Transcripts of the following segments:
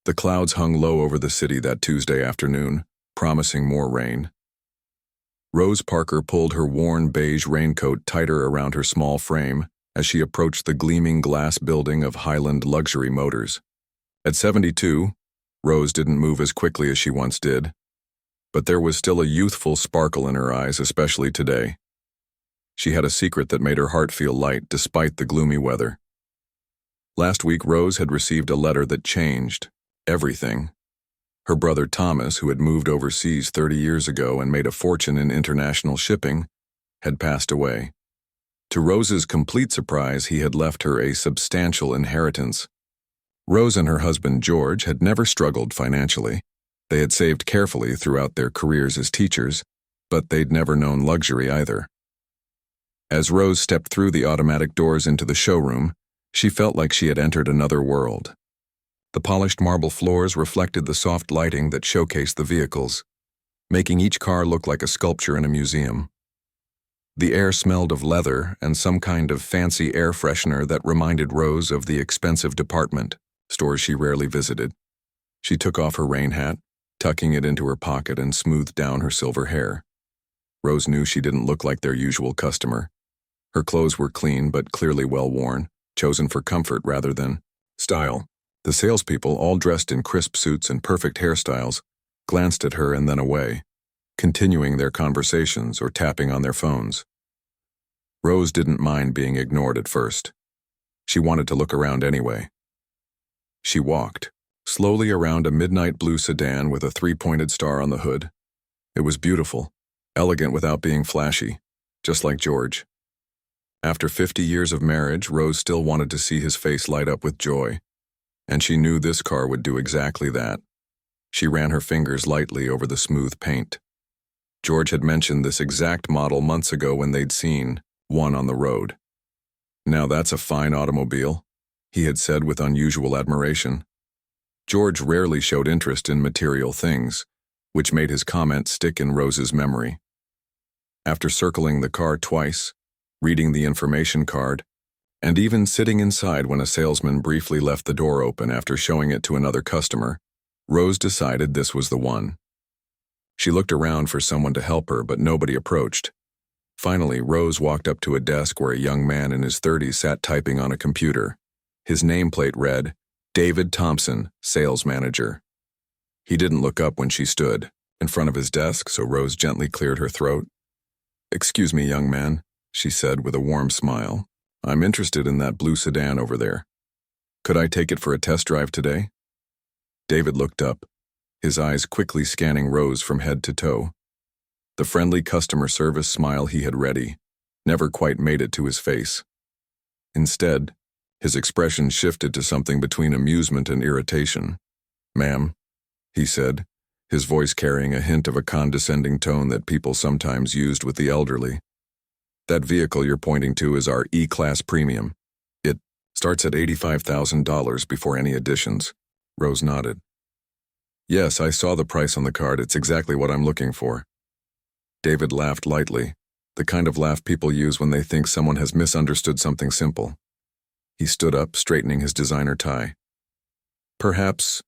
The clouds hung low over the city that Tuesday afternoon, promising more rain. Rose Parker pulled her worn beige raincoat tighter around her small frame as she approached the gleaming glass building of Highland Luxury Motors. At 72, Rose didn't move as quickly as she once did, but there was still a youthful sparkle in her eyes, especially today. She had a secret that made her heart feel light despite the gloomy weather. Last week, Rose had received a letter that changed everything. Her brother Thomas, who had moved overseas 30 years ago and made a fortune in international shipping, had passed away. To Rose's complete surprise, he had left her a substantial inheritance. Rose and her husband George had never struggled financially. They had saved carefully throughout their careers as teachers, but they'd never known luxury either. As Rose stepped through the automatic doors into the showroom, she felt like she had entered another world. The polished marble floors reflected the soft lighting that showcased the vehicles, making each car look like a sculpture in a museum. The air smelled of leather and some kind of fancy air freshener that reminded Rose of the expensive department stores she rarely visited. She took off her rain hat, tucking it into her pocket, and smoothed down her silver hair. Rose knew she didn't look like their usual customer. Her clothes were clean but clearly well worn, chosen for comfort rather than style. The salespeople, all dressed in crisp suits and perfect hairstyles, glanced at her and then away, continuing their conversations or tapping on their phones. Rose didn't mind being ignored at first. She wanted to look around anyway. She walked slowly around a midnight blue sedan with a three-pointed star on the hood. It was beautiful, elegant without being flashy, just like George. After 50 years of marriage, Rose still wanted to see his face light up with joy, and she knew this car would do exactly that. She ran her fingers lightly over the smooth paint. George had mentioned this exact model months ago when they'd seen one on the road. "Now that's a fine automobile," he had said with unusual admiration. George rarely showed interest in material things, which made his comment stick in Rose's memory. After circling the car twice, reading the information card, and even sitting inside when a salesman briefly left the door open after showing it to another customer, Rose decided this was the one. She looked around for someone to help her, but nobody approached. Finally, Rose walked up to a desk where a young man in his 30s sat typing on a computer. His nameplate read, "David Thompson, Sales Manager." He didn't look up when she stood in front of his desk, so Rose gently cleared her throat. "Excuse me, young man," she said with a warm smile. "I'm interested in that blue sedan over there. Could I take it for a test drive today?" David looked up, his eyes quickly scanning Rose from head to toe. The friendly customer service smile he had ready never quite made it to his face. Instead, his expression shifted to something between amusement and irritation. "Ma'am," he said, his voice carrying a hint of a condescending tone that people sometimes used with the elderly. "That vehicle you're pointing to is our E-Class Premium. It starts at $85,000 before any additions." Rose nodded. "Yes, I saw the price on the card. It's exactly what I'm looking for." David laughed lightly, the kind of laugh people use when they think someone has misunderstood something simple. He stood up, straightening his designer tie. "Perhaps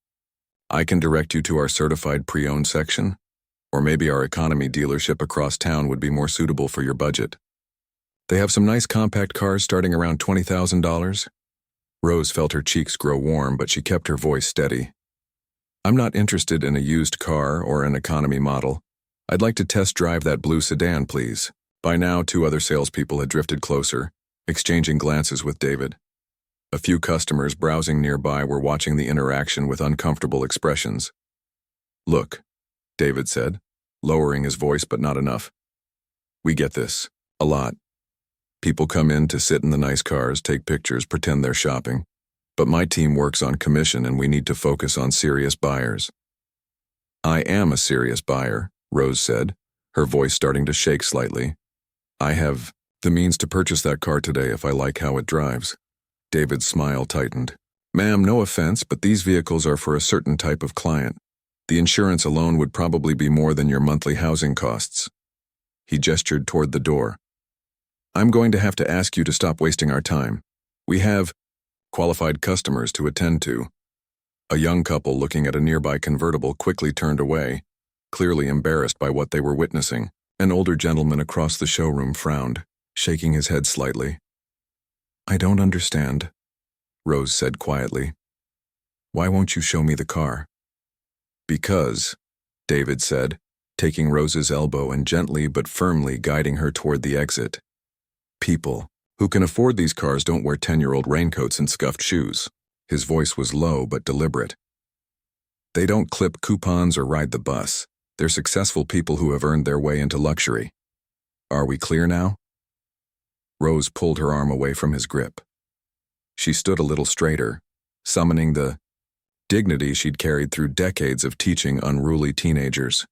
I can direct you to our certified pre-owned section, or maybe our economy dealership across town would be more suitable for your budget. They have some nice compact cars starting around $20,000. Rose felt her cheeks grow warm, but she kept her voice steady. "I'm not interested in a used car or an economy model. I'd like to test drive that blue sedan, please." By now, two other salespeople had drifted closer, exchanging glances with David. A few customers browsing nearby were watching the interaction with uncomfortable expressions. "Look," David said, lowering his voice but not enough. "We get this. A lot. People come in to sit in the nice cars, take pictures, pretend they're shopping. But my team works on commission and we need to focus on serious buyers." "I am a serious buyer," Rose said, her voice starting to shake slightly. "I have the means to purchase that car today if I like how it drives." David's smile tightened. "Ma'am, no offense, but these vehicles are for a certain type of client. The insurance alone would probably be more than your monthly housing costs." He gestured toward the door. "I'm going to have to ask you to stop wasting our time. We have qualified customers to attend to." A young couple looking at a nearby convertible quickly turned away, clearly embarrassed by what they were witnessing. An older gentleman across the showroom frowned, shaking his head slightly. "I don't understand," Rose said quietly. "Why won't you show me the car?" "Because," David said, taking Rose's elbow and gently but firmly guiding her toward the exit. "People who can afford these cars don't wear 10-year-old raincoats and scuffed shoes." His voice was low but deliberate. "They don't clip coupons or ride the bus. They're successful people who have earned their way into luxury. Are we clear now?" Rose pulled her arm away from his grip. She stood a little straighter, summoning the dignity she'd carried through decades of teaching unruly teenagers.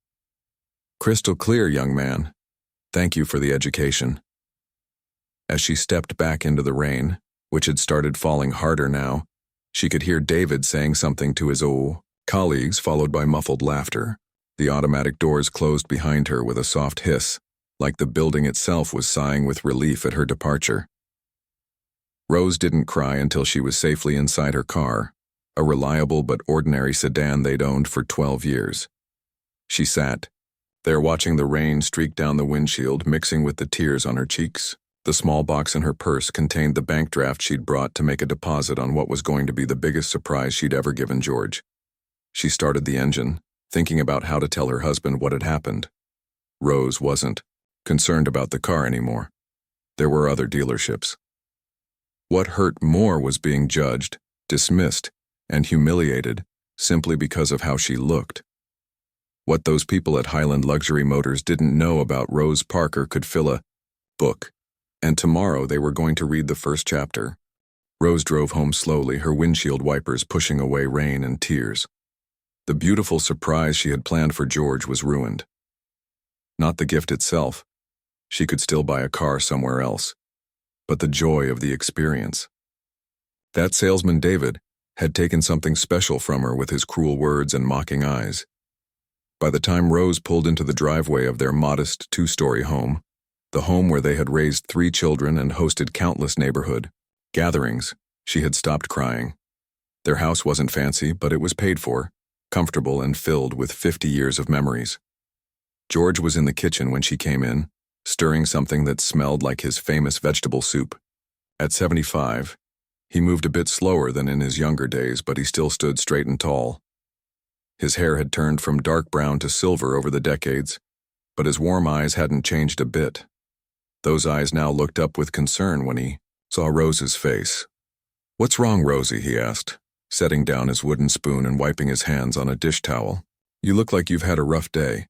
"Crystal clear, young man. Thank you for the education." As she stepped back into the rain, which had started falling harder now, she could hear David saying something to his colleagues, followed by muffled laughter. The automatic doors closed behind her with a soft hiss, like the building itself was sighing with relief at her departure. Rose didn't cry until she was safely inside her car, a reliable but ordinary sedan they'd owned for 12 years. She sat there watching the rain streak down the windshield, mixing with the tears on her cheeks. The small box in her purse contained the bank draft she'd brought to make a deposit on what was going to be the biggest surprise she'd ever given George. She started the engine, thinking about how to tell her husband what had happened. Rose wasn't concerned about the car anymore. There were other dealerships. What hurt more was being judged, dismissed, and humiliated simply because of how she looked. What those people at Highland Luxury Motors didn't know about Rose Parker could fill a book, and tomorrow they were going to read the first chapter. Rose drove home slowly, her windshield wipers pushing away rain and tears. The beautiful surprise she had planned for George was ruined. Not the gift itself. She could still buy a car somewhere else. But the joy of the experience. That salesman, David, had taken something special from her with his cruel words and mocking eyes. By the time Rose pulled into the driveway of their modest 2-story home, the home where they had raised 3 children and hosted countless neighborhood gatherings, she had stopped crying. Their house wasn't fancy, but it was paid for, comfortable and filled with 50 years of memories. George was in the kitchen when she came in, stirring something that smelled like his famous vegetable soup. At 75, he moved a bit slower than in his younger days, but he still stood straight and tall. His hair had turned from dark brown to silver over the decades, but his warm eyes hadn't changed a bit. Those eyes now looked up with concern when he saw Rose's face. "What's wrong, Rosie?" he asked, setting down his wooden spoon and wiping his hands on a dish towel. "You look like you've had a rough day."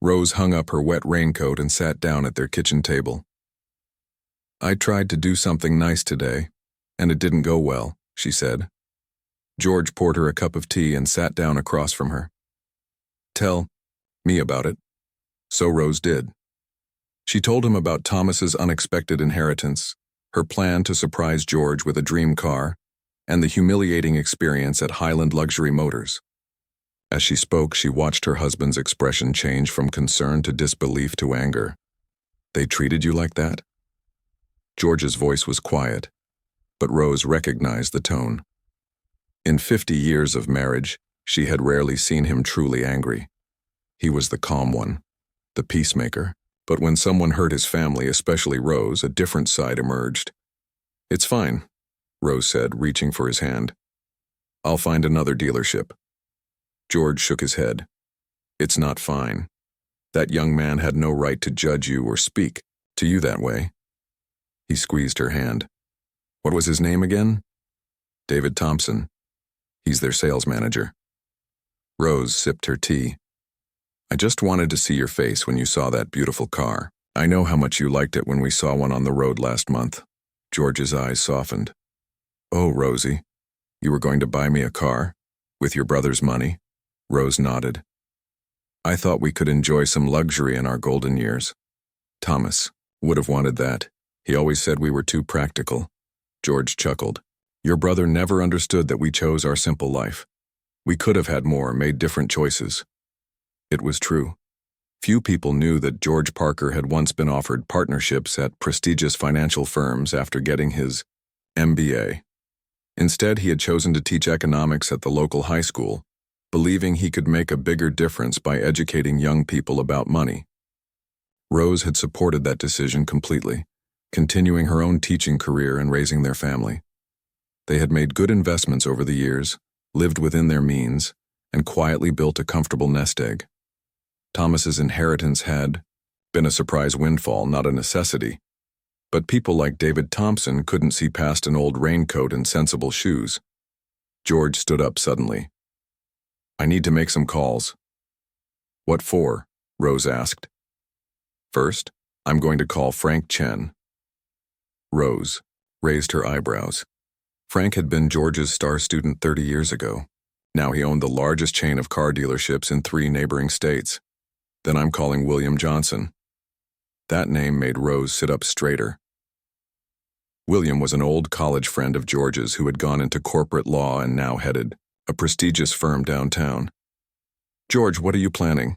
Rose hung up her wet raincoat and sat down at their kitchen table. "I tried to do something nice today, and it didn't go well," she said. George poured her a cup of tea and sat down across from her. "Tell me about it." So Rose did. She told him about Thomas's unexpected inheritance, her plan to surprise George with a dream car, and the humiliating experience at Highland Luxury Motors. As she spoke, she watched her husband's expression change from concern to disbelief to anger. "They treated you like that?" George's voice was quiet, but Rose recognized the tone. In 50 years of marriage, she had rarely seen him truly angry. He was the calm one, the peacemaker, but when someone hurt his family, especially Rose, a different side emerged. "It's fine," Rose said, reaching for his hand. "I'll find another dealership." George shook his head. "It's not fine. That young man had no right to judge you or speak to you that way." He squeezed her hand. "What was his name again?" "David Thompson. He's their sales manager." Rose sipped her tea. "I just wanted to see your face when you saw that beautiful car. I know how much you liked it when we saw one on the road last month." George's eyes softened. "Oh, Rosie, you were going to buy me a car? With your brother's money?" Rose nodded. "I thought we could enjoy some luxury in our golden years. Thomas would have wanted that. He always said we were too practical." George chuckled. "Your brother never understood that we chose our simple life. We could have had more, made different choices." It was true. Few people knew that George Parker had once been offered partnerships at prestigious financial firms after getting his MBA. Instead, he had chosen to teach economics at the local high school, believing he could make a bigger difference by educating young people about money. Rose had supported that decision completely, continuing her own teaching career and raising their family. They had made good investments over the years, lived within their means, and quietly built a comfortable nest egg. Thomas's inheritance had been a surprise windfall, not a necessity. But people like David Thompson couldn't see past an old raincoat and sensible shoes. George stood up suddenly. "I need to make some calls." "What for?" Rose asked. "First, I'm going to call Frank Chen." Rose raised her eyebrows. Frank had been George's star student 30 years ago. Now he owned the largest chain of car dealerships in 3 neighboring states. "Then I'm calling William Johnson." That name made Rose sit up straighter. William was an old college friend of George's who had gone into corporate law and now headed a prestigious firm downtown. "George, what are you planning?"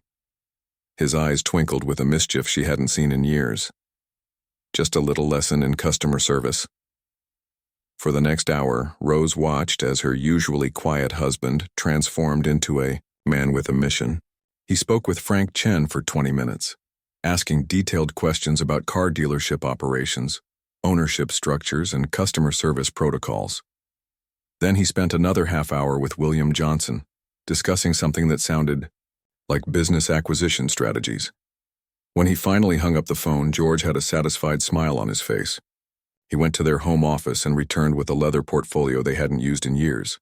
His eyes twinkled with a mischief she hadn't seen in years. "Just a little lesson in customer service." For the next hour, Rose watched as her usually quiet husband transformed into a man with a mission. He spoke with Frank Chen for 20 minutes, asking detailed questions about car dealership operations, ownership structures, and customer service protocols. Then he spent another half hour with William Johnson, discussing something that sounded like business acquisition strategies. When he finally hung up the phone, George had a satisfied smile on his face. He went to their home office and returned with a leather portfolio they hadn't used in years.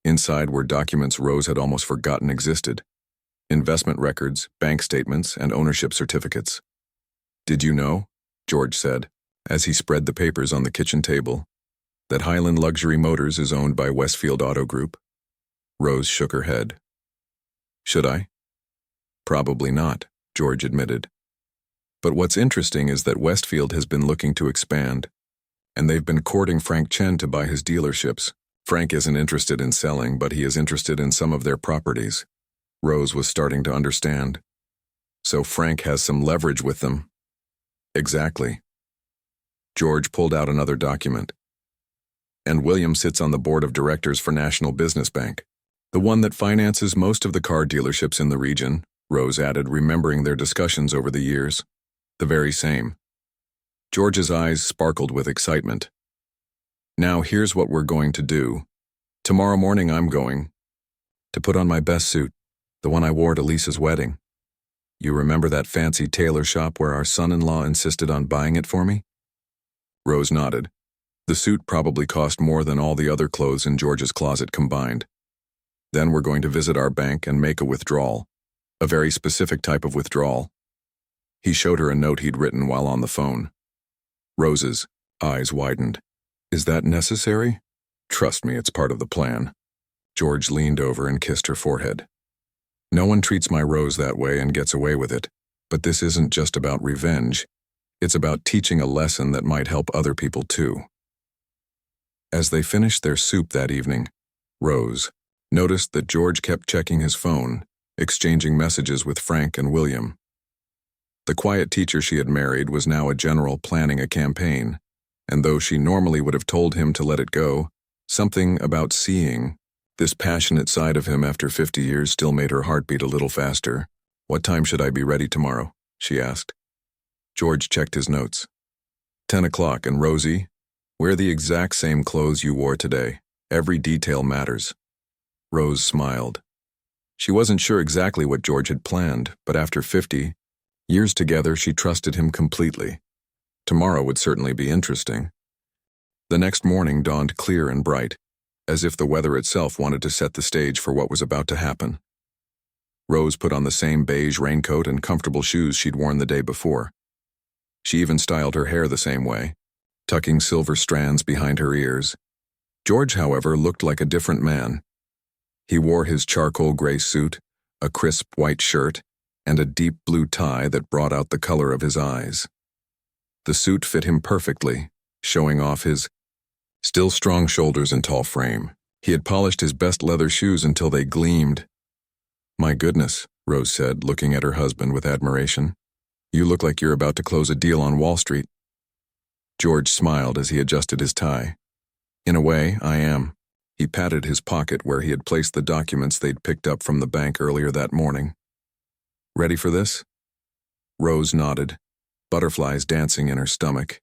Inside were documents Rose had almost forgotten existed: investment records, bank statements, and ownership certificates. "Did you know," George said, as he spread the papers on the kitchen table, "that Highland Luxury Motors is owned by Westfield Auto Group?" Rose shook her head. "Should I?" "Probably not," George admitted. "But what's interesting is that Westfield has been looking to expand, and they've been courting Frank Chen to buy his dealerships. Frank isn't interested in selling, but he is interested in some of their properties." Rose was starting to understand. "So Frank has some leverage with them." "Exactly." George pulled out another document. "And William sits on the board of directors for National Business Bank, the one that finances most of the car dealerships in the region," Rose added, remembering their discussions over the years. "The very same." George's eyes sparkled with excitement. "Now here's what we're going to do. Tomorrow morning I'm going to put on my best suit, the one I wore to Lisa's wedding. You remember that fancy tailor shop where our son-in-law insisted on buying it for me?" Rose nodded. The suit probably cost more than all the other clothes in George's closet combined. "Then we're going to visit our bank and make a withdrawal, a very specific type of withdrawal." He showed her a note he'd written while on the phone. Rose's eyes widened. "Is that necessary?" "Trust me, it's part of the plan." George leaned over and kissed her forehead. "No one treats my Rose that way and gets away with it, but this isn't just about revenge. It's about teaching a lesson that might help other people too." As they finished their soup that evening, Rose noticed that George kept checking his phone, exchanging messages with Frank and William. The quiet teacher she had married was now a general planning a campaign, and though she normally would have told him to let it go, something about seeing this passionate side of him after 50 years still made her heart beat a little faster. "What time should I be ready tomorrow?" she asked. George checked his notes. 10 o'clock, and Rosie, wear the exact same clothes you wore today. Every detail matters." Rose smiled. She wasn't sure exactly what George had planned, but after 50 years together, she trusted him completely. Tomorrow would certainly be interesting. The next morning dawned clear and bright, as if the weather itself wanted to set the stage for what was about to happen. Rose put on the same beige raincoat and comfortable shoes she'd worn the day before. She even styled her hair the same way, tucking silver strands behind her ears. George, however, looked like a different man. He wore his charcoal gray suit, a crisp white shirt, and a deep blue tie that brought out the color of his eyes. The suit fit him perfectly, showing off his still strong shoulders and tall frame. He had polished his best leather shoes until they gleamed. "My goodness," Rose said, looking at her husband with admiration. "You look like you're about to close a deal on Wall Street." George smiled as he adjusted his tie. In a way, I am. He patted his pocket where he had placed the documents they'd picked up from the bank earlier that morning. Ready for this? Rose nodded, butterflies dancing in her stomach.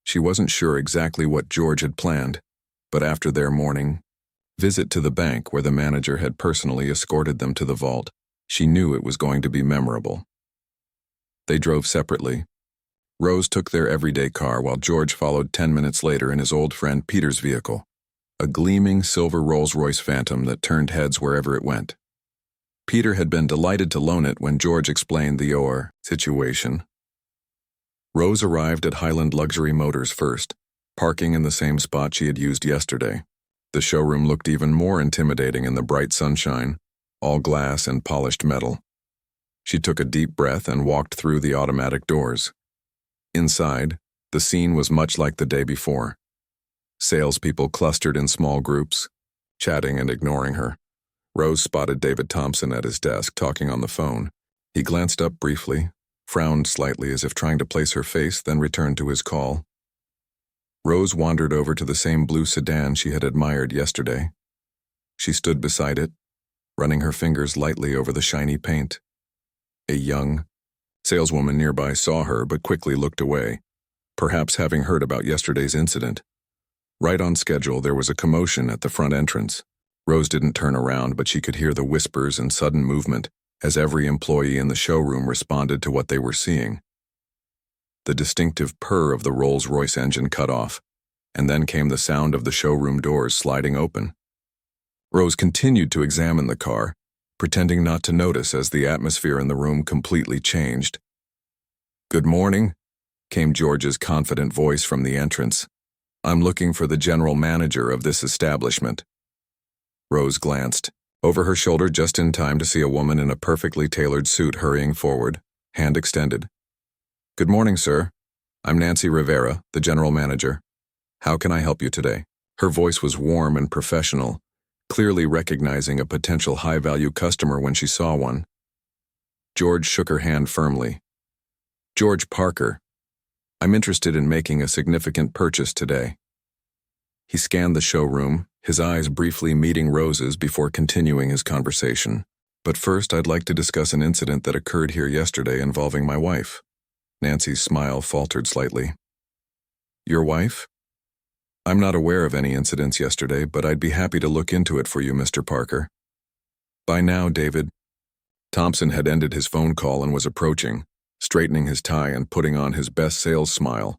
She wasn't sure exactly what George had planned, but after their morning visit to the bank where the manager had personally escorted them to the vault, she knew it was going to be memorable. They drove separately. Rose took their everyday car while George followed 10 minutes later in his old friend Peter's vehicle, a gleaming silver Rolls-Royce Phantom that turned heads wherever it went. Peter had been delighted to loan it when George explained the situation. Rose arrived at Highland Luxury Motors first, parking in the same spot she had used yesterday. The showroom looked even more intimidating in the bright sunshine, all glass and polished metal. She took a deep breath and walked through the automatic doors. Inside, the scene was much like the day before. Salespeople clustered in small groups, chatting and ignoring her. Rose spotted David Thompson at his desk talking on the phone. He glanced up briefly, frowned slightly as if trying to place her face, then returned to his call. Rose wandered over to the same blue sedan she had admired yesterday. She stood beside it, running her fingers lightly over the shiny paint. A young saleswoman nearby saw her but quickly looked away, perhaps having heard about yesterday's incident. Right on schedule, there was a commotion at the front entrance. Rose didn't turn around, but she could hear the whispers and sudden movement as every employee in the showroom responded to what they were seeing. The distinctive purr of the Rolls-Royce engine cut off, and then came the sound of the showroom doors sliding open. Rose continued to examine the car, pretending not to notice as the atmosphere in the room completely changed. "Good morning," came George's confident voice from the entrance. "I'm looking for the general manager of this establishment." Rose glanced over her shoulder just in time to see a woman in a perfectly tailored suit hurrying forward, hand extended. "Good morning, sir. I'm Nancy Rivera, the general manager. How can I help you today?" Her voice was warm and professional, clearly recognizing a potential high-value customer when she saw one. George shook her hand firmly. "George Parker. I'm interested in making a significant purchase today." He scanned the showroom, his eyes briefly meeting Rose's before continuing his conversation. "But first, I'd like to discuss an incident that occurred here yesterday involving my wife." Nancy's smile faltered slightly. "Your wife? I'm not aware of any incidents yesterday, but I'd be happy to look into it for you, Mr. Parker." By now, David Thompson had ended his phone call and was approaching, straightening his tie and putting on his best sales smile.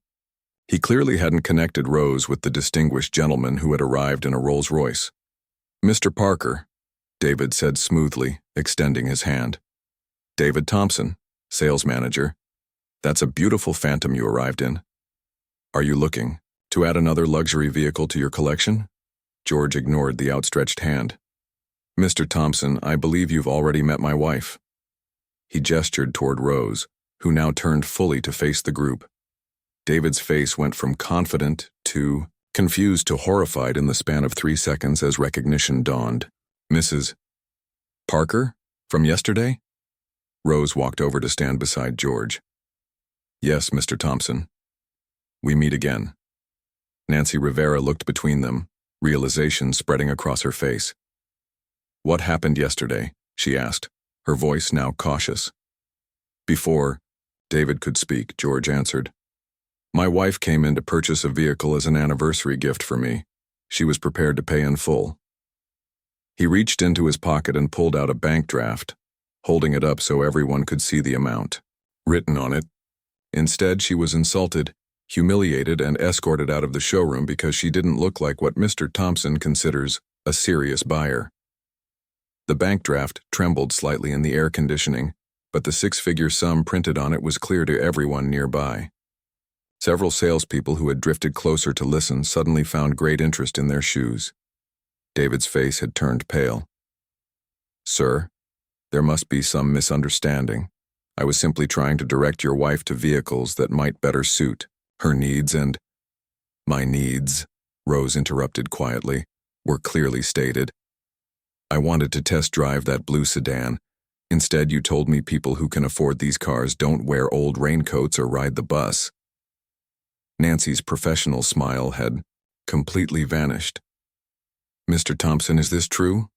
He clearly hadn't connected Rose with the distinguished gentleman who had arrived in a Rolls-Royce. "Mr. Parker," David said smoothly, extending his hand. "David Thompson, sales manager. That's a beautiful Phantom you arrived in. Are you looking to add another luxury vehicle to your collection?" George ignored the outstretched hand. "Mr. Thompson, I believe you've already met my wife." He gestured toward Rose, who now turned fully to face the group. David's face went from confident to confused to horrified in the span of 3 seconds as recognition dawned. "Mrs. Parker? From yesterday?" Rose walked over to stand beside George. "Yes, Mr. Thompson. We meet again." Nancy Rivera looked between them, realization spreading across her face. "What happened yesterday?" she asked, her voice now cautious. Before David could speak, George answered. "My wife came in to purchase a vehicle as an anniversary gift for me. She was prepared to pay in full." He reached into his pocket and pulled out a bank draft, holding it up so everyone could see the amount written on it. Instead, she was insulted, humiliated, and escorted out of the showroom because she didn't look like what Mr. Thompson considers a serious buyer. The bank draft trembled slightly in the air conditioning, but the 6-figure sum printed on it was clear to everyone nearby. Several salespeople who had drifted closer to listen suddenly found great interest in their shoes. David's face had turned pale. "Sir, there must be some misunderstanding. I was simply trying to direct your wife to vehicles that might better suit her needs and—" "My needs," Rose interrupted quietly, "were clearly stated. I wanted to test drive that blue sedan. Instead, you told me people who can afford these cars don't wear old raincoats or ride the bus." Nancy's professional smile had completely vanished. "Mr. Thompson, is this true?"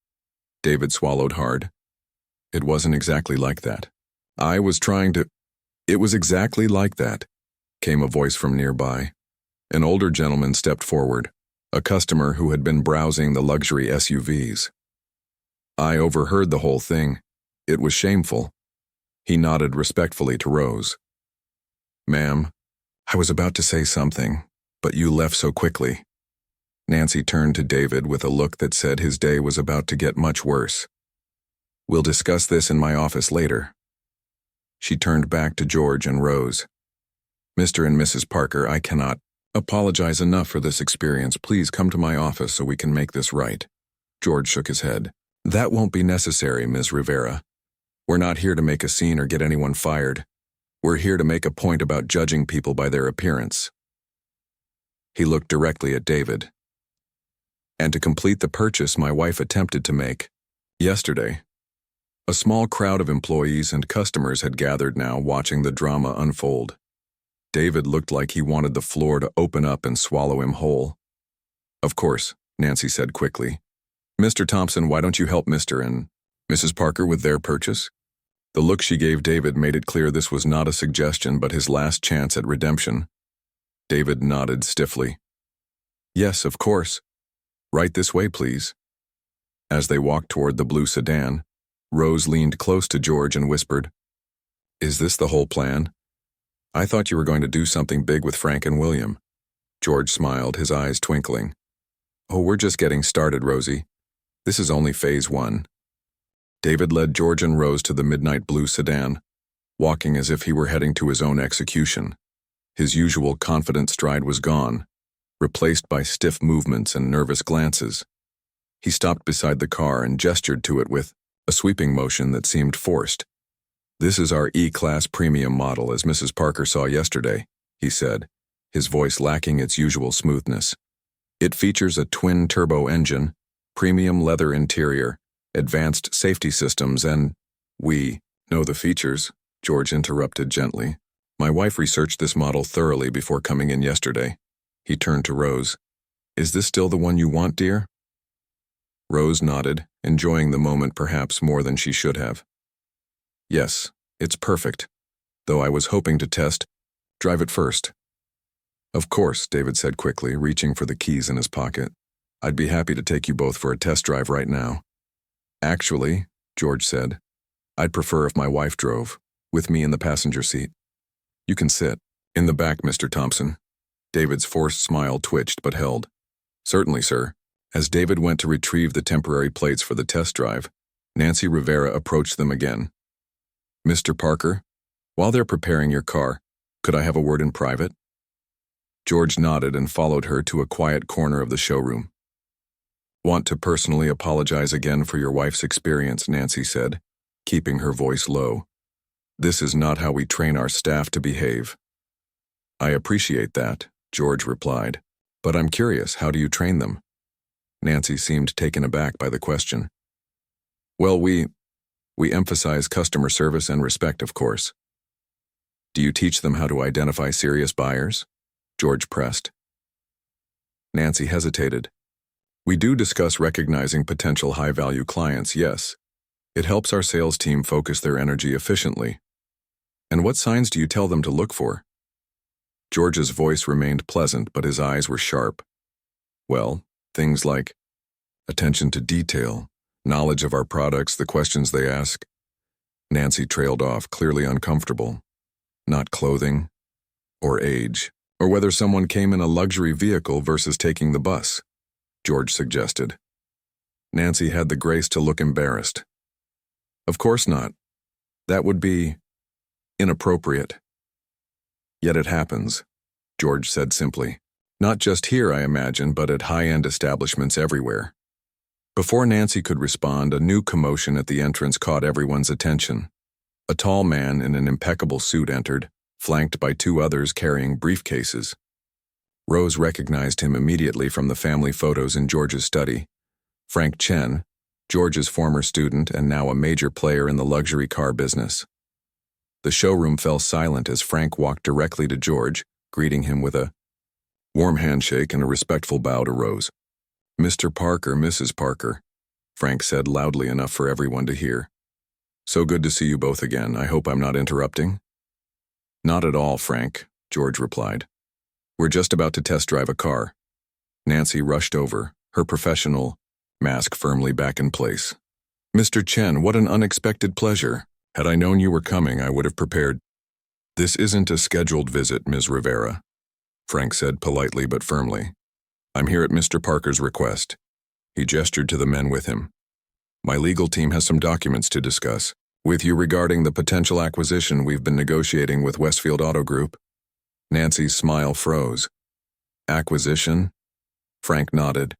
David swallowed hard. "It wasn't exactly like that. I was trying to—" "It was exactly like that," came a voice from nearby. An older gentleman stepped forward, a customer who had been browsing the luxury SUVs. "I overheard the whole thing. It was shameful." He nodded respectfully to Rose. "Ma'am, I was about to say something, but you left so quickly." Nancy turned to David with a look that said his day was about to get much worse. "We'll discuss this in my office later." She turned back to George and Rose. "Mr. and Mrs. Parker, I cannot apologize enough for this experience. Please come to my office so we can make this right." George shook his head. "That won't be necessary, Ms. Rivera. We're not here to make a scene or get anyone fired. We're here to make a point about judging people by their appearance." He looked directly at David. "And to complete the purchase my wife attempted to make yesterday." A small crowd of employees and customers had gathered now, watching the drama unfold. David looked like he wanted the floor to open up and swallow him whole. "Of course," Nancy said quickly. "Mr. Thompson, why don't you help Mr. and Mrs. Parker with their purchase?" The look she gave David made it clear this was not a suggestion but his last chance at redemption. David nodded stiffly. "Yes, of course. Right this way, please." As they walked toward the blue sedan, Rose leaned close to George and whispered, "Is this the whole plan? I thought you were going to do something big with Frank and William." George smiled, his eyes twinkling. "Oh, we're just getting started, Rosie. This is only phase 1. David led George and Rose to the midnight blue sedan, walking as if he were heading to his own execution. His usual confident stride was gone, replaced by stiff movements and nervous glances. He stopped beside the car and gestured to it with a sweeping motion that seemed forced. "This is our E-Class premium model, as Mrs. Parker saw yesterday," he said, his voice lacking its usual smoothness. "It features a twin-turbo engine, premium leather interior, advanced safety systems, and—" "We know the features," George interrupted gently. "My wife researched this model thoroughly before coming in yesterday." He turned to Rose. "Is this still the one you want, dear?" Rose nodded, enjoying the moment perhaps more than she should have. "Yes, it's perfect, though I was hoping to drive it first." "Of course," David said quickly, reaching for the keys in his pocket. "I'd be happy to take you both for a test drive right now." "Actually," George said, "I'd prefer if my wife drove, with me in the passenger seat." "You can sit in the back, Mr. Thompson." David's forced smile twitched but held. "Certainly, sir." As David went to retrieve the temporary plates for the test drive, Nancy Rivera approached them again. "Mr. Parker, while they're preparing your car, could I have a word in private?" George nodded and followed her to a quiet corner of the showroom. "Want to personally apologize again for your wife's experience," Nancy said, keeping her voice low. "This is not how we train our staff to behave." "I appreciate that," George replied, "but I'm curious, how do you train them?" Nancy seemed taken aback by the question. "Well, we emphasize customer service and respect, of course." "Do you teach them how to identify serious buyers?" George pressed. Nancy hesitated. "We do discuss recognizing potential high-value clients, yes. It helps our sales team focus their energy efficiently." "And what signs do you tell them to look for?" George's voice remained pleasant, but his eyes were sharp. "Well, things like attention to detail, knowledge of our products, the questions they ask." Nancy trailed off, clearly uncomfortable. "Not clothing, or age, or whether someone came in a luxury vehicle versus taking the bus," George suggested. Nancy had the grace to look embarrassed. "Of course not. That would be inappropriate." "Yet it happens," George said simply. "Not just here, I imagine, but at high-end establishments everywhere." Before Nancy could respond, a new commotion at the entrance caught everyone's attention. A tall man in an impeccable suit entered, flanked by 2 others carrying briefcases. Rose recognized him immediately from the family photos in George's study. Frank Chen, George's former student and now a major player in the luxury car business. The showroom fell silent as Frank walked directly to George, greeting him with a Warm handshake and a respectful bow to Rose. Mr. Parker, Mrs. Parker, Frank said loudly enough for everyone to hear. So good to see you both again. I hope I'm not interrupting. Not at all, Frank, George replied. We're just about to test drive a car. Nancy rushed over, her professional mask firmly back in place. Mr. Chen, what an unexpected pleasure. Had I known you were coming, I would have prepared. This isn't a scheduled visit, Ms. Rivera, Frank said politely but firmly. I'm here at Mr. Parker's request. He gestured to the men with him. My legal team has some documents to discuss with you regarding the potential acquisition we've been negotiating with Westfield Auto Group. Nancy's smile froze. Acquisition? Frank nodded.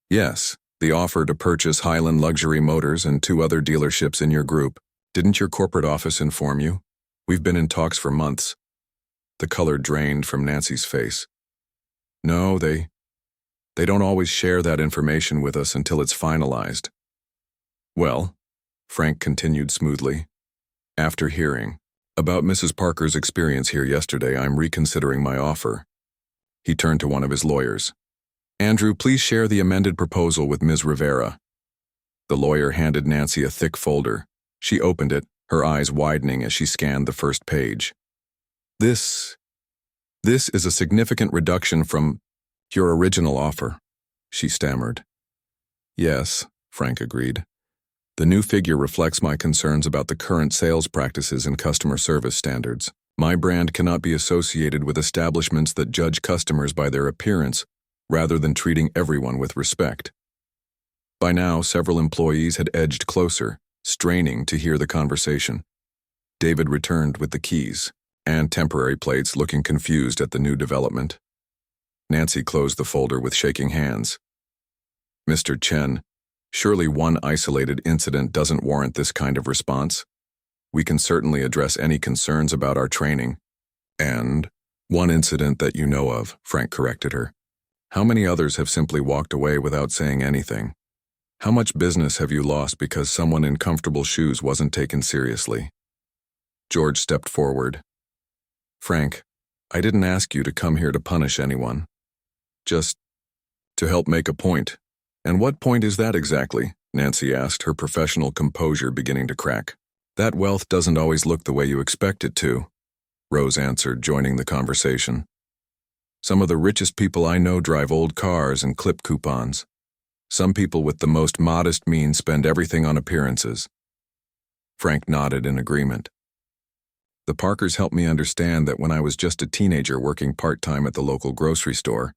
Yes, the offer to purchase Highland Luxury Motors and 2 other dealerships in your group. Didn't your corporate office inform you? We've been in talks for months. The color drained from Nancy's face. No, they don't always share that information with us until it's finalized. Well, Frank continued smoothly, after hearing about Mrs. Parker's experience here yesterday, I'm reconsidering my offer. He turned to one of his lawyers. Andrew, please share the amended proposal with Ms. Rivera. The lawyer handed Nancy a thick folder. She opened it, her eyes widening as she scanned the first page. This is a significant reduction from your original offer, she stammered. Yes, Frank agreed. The new figure reflects my concerns about the current sales practices and customer service standards. My brand cannot be associated with establishments that judge customers by their appearance rather than treating everyone with respect. By now, several employees had edged closer, straining to hear the conversation. David returned with the keys and temporary plates, looking confused at the new development. Nancy closed the folder with shaking hands. Mr. Chen, surely one isolated incident doesn't warrant this kind of response. We can certainly address any concerns about our training. And one incident that you know of, Frank corrected her. How many others have simply walked away without saying anything? How much business have you lost because someone in comfortable shoes wasn't taken seriously? George stepped forward. Frank, I didn't ask you to come here to punish anyone. Just to help make a point. And what point is that exactly? Nancy asked, her professional composure beginning to crack. That wealth doesn't always look the way you expect it to, Rose answered, joining the conversation. Some of the richest people I know drive old cars and clip coupons. Some people with the most modest means spend everything on appearances. Frank nodded in agreement. The Parkers helped me understand that when I was just a teenager working part-time at the local grocery store,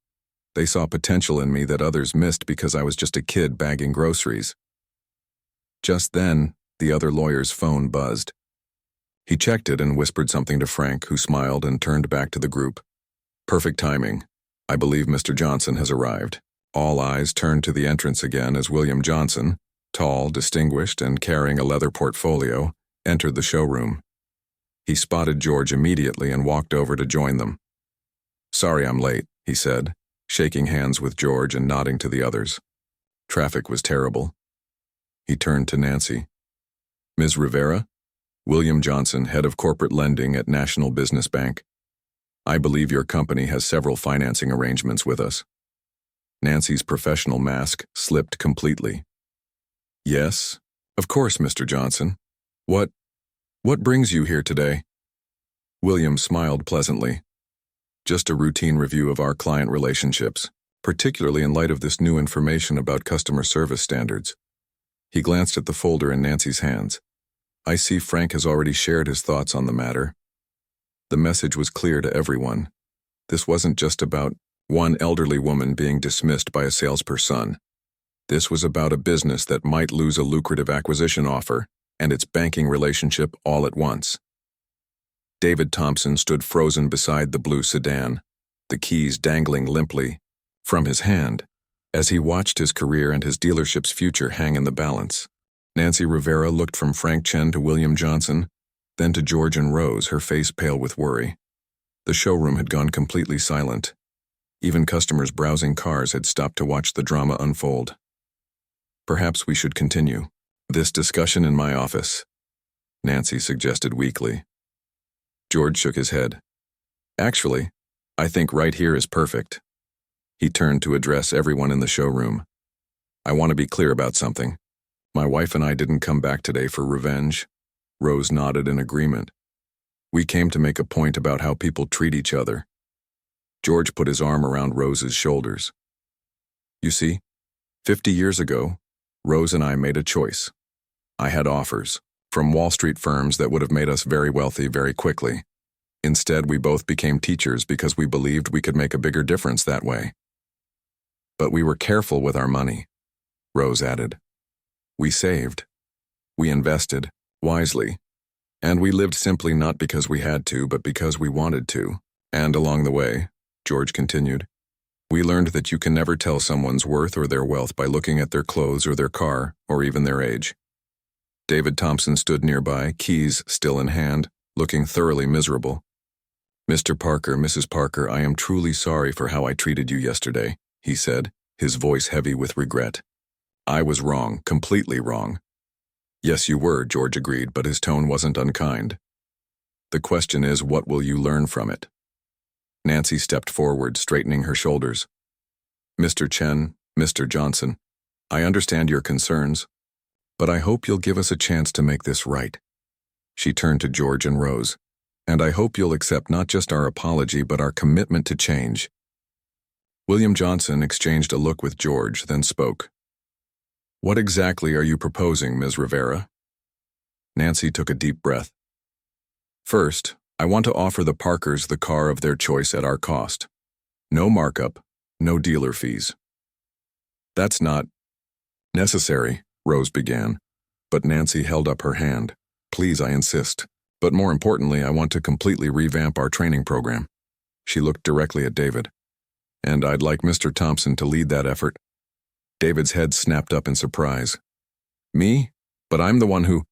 they saw potential in me that others missed because I was just a kid bagging groceries. Just then, the other lawyer's phone buzzed. He checked it and whispered something to Frank, who smiled and turned back to the group. Perfect timing. I believe Mr. Johnson has arrived. All eyes turned to the entrance again as William Johnson, tall, distinguished, and carrying a leather portfolio, entered the showroom. He spotted George immediately and walked over to join them. Sorry I'm late, he said, shaking hands with George and nodding to the others. Traffic was terrible. He turned to Nancy. Ms. Rivera? William Johnson, head of corporate lending at National Business Bank. I believe your company has several financing arrangements with us. Nancy's professional mask slipped completely. Yes, of course, Mr. Johnson. What brings you here today? William smiled pleasantly. Just a routine review of our client relationships, particularly in light of this new information about customer service standards. He glanced at the folder in Nancy's hands. I see Frank has already shared his thoughts on the matter. The message was clear to everyone. This wasn't just about one elderly woman being dismissed by a salesperson. This was about a business that might lose a lucrative acquisition offer and its banking relationship all at once. David Thompson stood frozen beside the blue sedan, the keys dangling limply from his hand, as he watched his career and his dealership's future hang in the balance. Nancy Rivera looked from Frank Chen to William Johnson, then to George and Rose, her face pale with worry. The showroom had gone completely silent. Even customers browsing cars had stopped to watch the drama unfold. Perhaps we should continue this discussion in my office, Nancy suggested weakly. George shook his head. Actually, I think right here is perfect. He turned to address everyone in the showroom. I want to be clear about something. My wife and I didn't come back today for revenge. Rose nodded in agreement. We came to make a point about how people treat each other. George put his arm around Rose's shoulders. You see, 50 years ago, Rose and I made a choice. I had offers from Wall Street firms that would have made us very wealthy very quickly. Instead, we both became teachers because we believed we could make a bigger difference that way. But we were careful with our money, Rose added. We saved. We invested, wisely. And we lived simply not because we had to, but because we wanted to. And along the way, George continued, we learned that you can never tell someone's worth or their wealth by looking at their clothes or their car, or even their age. David Thompson stood nearby, keys still in hand, looking thoroughly miserable. Mr. Parker, Mrs. Parker, I am truly sorry for how I treated you yesterday, he said, his voice heavy with regret. I was wrong, completely wrong. Yes, you were, George agreed, but his tone wasn't unkind. The question is, what will you learn from it? Nancy stepped forward, straightening her shoulders. Mr. Chen, Mr. Johnson, I understand your concerns, but I hope you'll give us a chance to make this right. She turned to George and Rose. And I hope you'll accept not just our apology, but our commitment to change. William Johnson exchanged a look with George, then spoke. What exactly are you proposing, Ms. Rivera? Nancy took a deep breath. First, I want to offer the Parkers the car of their choice at our cost. No markup, no dealer fees. That's not necessary, Rose began, but Nancy held up her hand. Please, I insist. But more importantly, I want to completely revamp our training program. She looked directly at David. And I'd like Mr. Thompson to lead that effort. David's head snapped up in surprise. Me? But I'm the one who…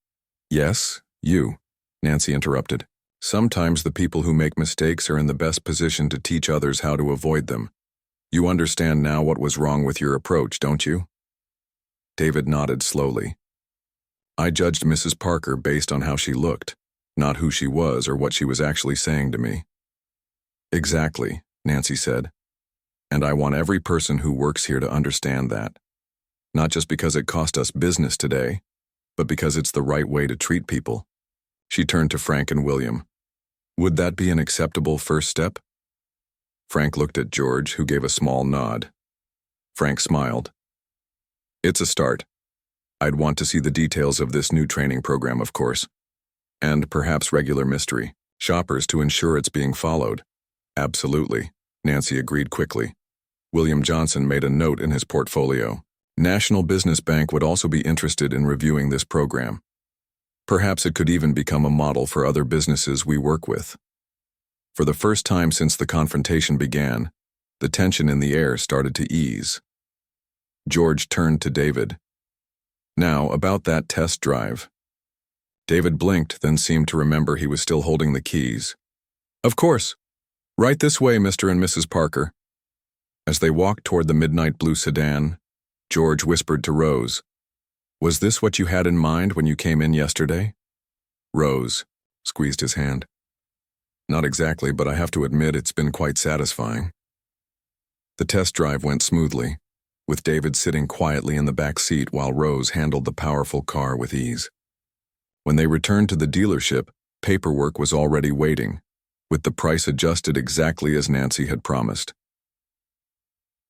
Yes, you, Nancy interrupted. Sometimes the people who make mistakes are in the best position to teach others how to avoid them. You understand now what was wrong with your approach, don't you? David nodded slowly. I judged Mrs. Parker based on how she looked, not who she was or what she was actually saying to me. Exactly, Nancy said. And I want every person who works here to understand that. Not just because it cost us business today, but because it's the right way to treat people. She turned to Frank and William. Would that be an acceptable first step? Frank looked at George, who gave a small nod. Frank smiled. It's a start. I'd want to see the details of this new training program, of course. And perhaps regular mystery shoppers to ensure it's being followed. Absolutely, Nancy agreed quickly. William Johnson made a note in his portfolio. National Business Bank would also be interested in reviewing this program. Perhaps it could even become a model for other businesses we work with. For the first time since the confrontation began, the tension in the air started to ease. George turned to David. Now, about that test drive. David blinked, then seemed to remember he was still holding the keys. Of course. Right this way, Mr. and Mrs. Parker. As they walked toward the midnight blue sedan, George whispered to Rose, Was this what you had in mind when you came in yesterday? Rose squeezed his hand. Not exactly, but I have to admit it's been quite satisfying. The test drive went smoothly, with David sitting quietly in the back seat while Rose handled the powerful car with ease. When they returned to the dealership, paperwork was already waiting, with the price adjusted exactly as Nancy had promised.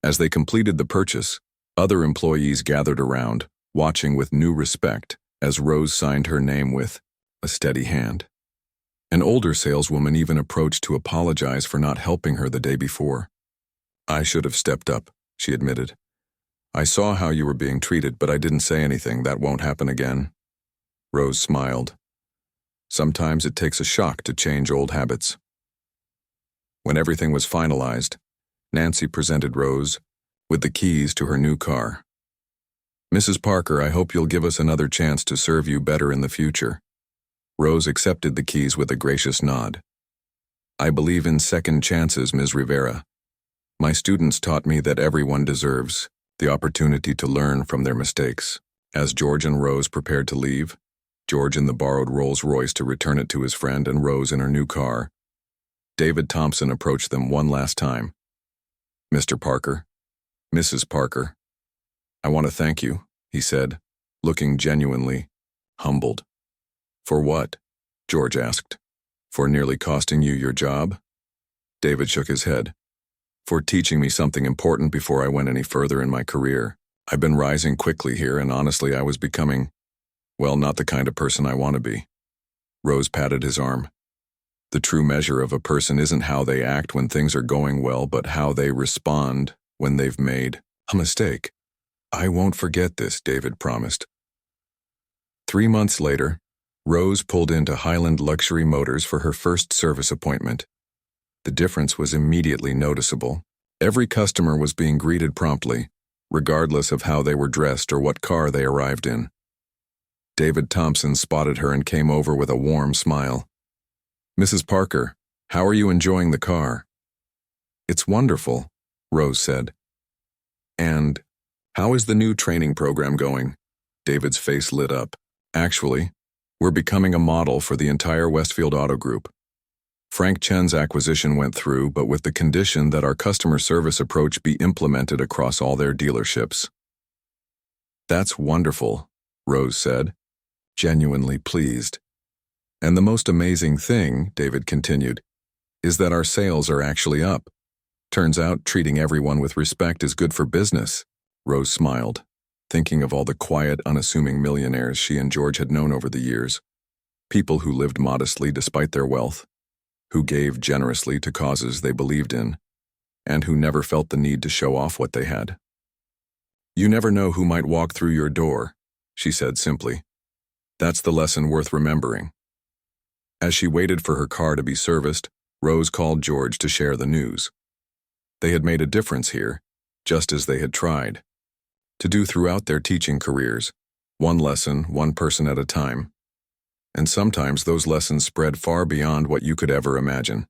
As they completed the purchase, other employees gathered around, watching with new respect as Rose signed her name with a steady hand. An older saleswoman even approached to apologize for not helping her the day before. I should have stepped up, she admitted. I saw how you were being treated, but I didn't say anything. That won't happen again. Rose smiled. Sometimes it takes a shock to change old habits. When everything was finalized, Nancy presented Rose with the keys to her new car. Mrs. Parker, I hope you'll give us another chance to serve you better in the future. Rose accepted the keys with a gracious nod. I believe in second chances, Ms. Rivera. My students taught me that everyone deserves the opportunity to learn from their mistakes. As George and Rose prepared to leave, George in the borrowed Rolls-Royce to return it to his friend and Rose in her new car, David Thompson approached them one last time. "Mr. Parker, Mrs. Parker, I want to thank you," he said, looking genuinely humbled. "For what?" George asked. "For nearly costing you your job?" David shook his head. "For teaching me something important before I went any further in my career. I've been rising quickly here, and honestly, I was becoming, well, not the kind of person I want to be." Rose patted his arm. "The true measure of a person isn't how they act when things are going well, but how they respond when they've made a mistake." "I won't forget this," David promised. 3 months later, Rose pulled into Highland Luxury Motors for her first service appointment. The difference was immediately noticeable. Every customer was being greeted promptly, regardless of how they were dressed or what car they arrived in. David Thompson spotted her and came over with a warm smile. "Mrs. Parker, how are you enjoying the car?" "It's wonderful," Rose said. "And how is the new training program going?" David's face lit up. "Actually, we're becoming a model for the entire Westfield Auto Group. Frank Chen's acquisition went through, but with the condition that our customer service approach be implemented across all their dealerships." "That's wonderful," Rose said, genuinely pleased. "And the most amazing thing," David continued, "is that our sales are actually up. Turns out treating everyone with respect is good for business." Rose smiled, thinking of all the quiet, unassuming millionaires she and George had known over the years. People who lived modestly despite their wealth, who gave generously to causes they believed in, and who never felt the need to show off what they had. "You never know who might walk through your door," she said simply. "That's the lesson worth remembering." As she waited for her car to be serviced, Rose called George to share the news. They had made a difference here, just as they had tried to do throughout their teaching careers, one lesson, one person at a time. And sometimes those lessons spread far beyond what you could ever imagine.